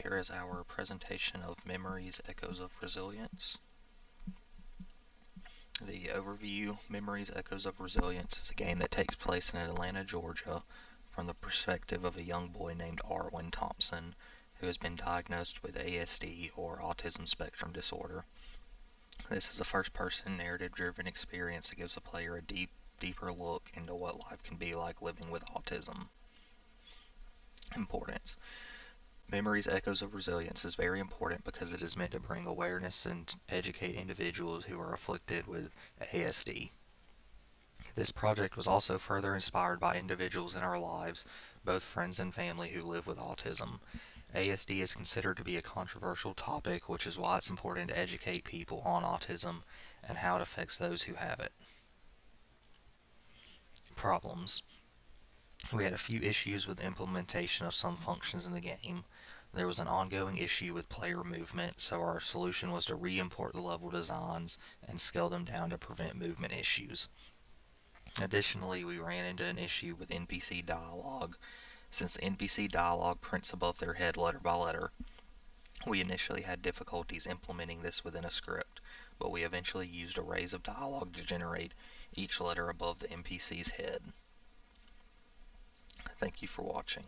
here is our presentation of Memories, Echoes of Resilience. The overview: Memories, Echoes of Resilience is a game that takes place in Atlanta, Georgia, from the perspective of a young boy named Arwen Thompson, who has been diagnosed with ASD, or autism spectrum disorder. This is a first-person narrative-driven experience that gives the player a deeper look into what life can be like living with autism. Importance: Memories, Echoes of Resilience is very important because it is meant to bring awareness and educate individuals who are afflicted with ASD. This project was also further inspired by individuals in our lives, both friends and family, who live with autism. ASD is considered to be a controversial topic, which is why it's important to educate people on autism and how it affects those who have it. Problems: We had a few issues with implementation of some functions in the game. There was an ongoing issue with player movement, so our solution was to re-import the level designs and scale them down to prevent movement issues. Additionally, we ran into an issue with NPC dialogue. Since the NPC dialogue prints above their head letter by letter, we initially had difficulties implementing this within a script, but we eventually used arrays of dialogue to generate each letter above the NPC's head. Thank you for watching.